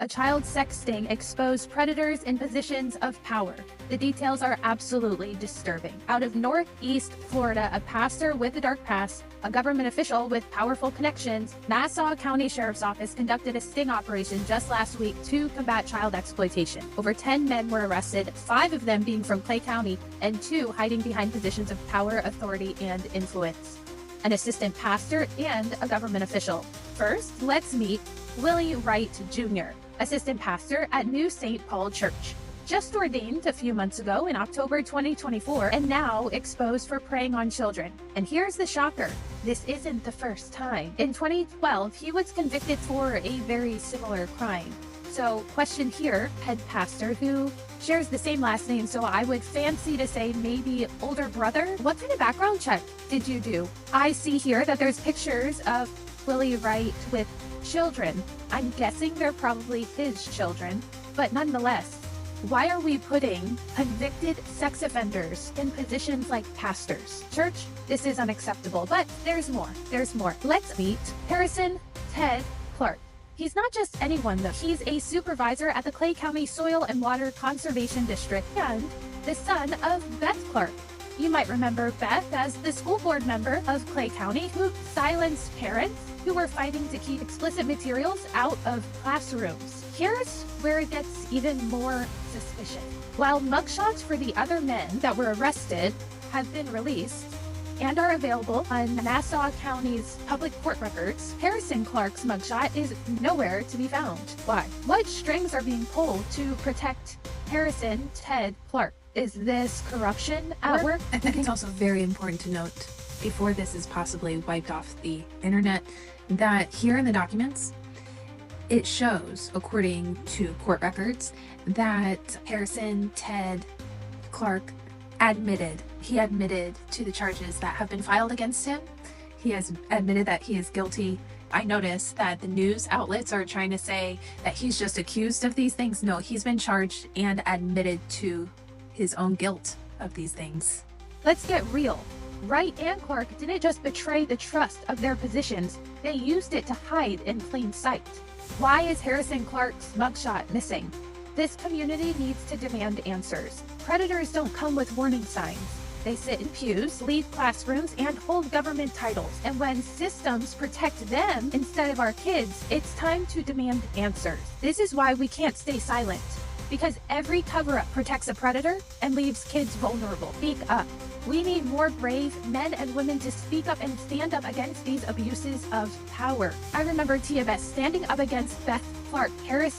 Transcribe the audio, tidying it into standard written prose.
A child sex sting exposed predators in positions of power. The details are absolutely disturbing. Out of Northeast Florida, a pastor with a dark past, a government official with powerful connections, Nassau County Sheriff's Office conducted a sting operation just last week to combat child exploitation. Over 10 men were arrested, 5 of them being from Clay County, and 2 hiding behind positions of power, authority, and influence. An assistant pastor and a government official. First, let's meet Willie Wright Jr., assistant pastor at New St. Paul Church. Just ordained a few months ago in October 2024 and now exposed for preying on children. And here's the shocker. This isn't the first time. In 2012, he was convicted for a very similar crime. So, question here, head pastor who shares the same last name, so I would fancy to say maybe older brother. What kind of background check did you do? I see here that there's pictures of Willie Wright with children. I'm guessing they're probably his children, but nonetheless, why are we putting convicted sex offenders in positions like pastors? Church, this is unacceptable, but there's more. There's more. Let's meet Harrison Ted Clark. He's not just anyone though. He's a supervisor at the Clay County Soil and Water Conservation District and the son of Beth Clark. You might remember Beth as the school board member of Clay County who silenced parents who were fighting to keep explicit materials out of classrooms. Here's where it gets even more suspicious. While mugshots for the other men that were arrested have been released and are available on Nassau County's public court records, Harrison Clark's mugshot is nowhere to be found. Why? What strings are being pulled to protect Harrison Ted Clark? Is this corruption at work? I think it's also very important to note, before this is possibly wiped off the internet, that here in the documents, it shows, according to court records, that Harrison Ted Clark admitted to the charges that have been filed against him. He has admitted that he is guilty. I notice that the news outlets are trying to say that he's just accused of these things. No, he's been charged and admitted to his own guilt of these things. Let's get real. Wright and Clark didn't just betray the trust of their positions, they used it to hide in plain sight. Why is Harrison Clark's mugshot missing? This community needs to demand answers. Predators don't come with warning signs. They sit in pews, lead classrooms, and hold government titles. And when systems protect them instead of our kids, it's time to demand answers. This is why we can't stay silent. Because every cover-up protects a predator and leaves kids vulnerable. Speak up. We need more brave men and women to speak up and stand up against these abuses of power. I remember Tia Beth standing up against Beth Clark. Harrison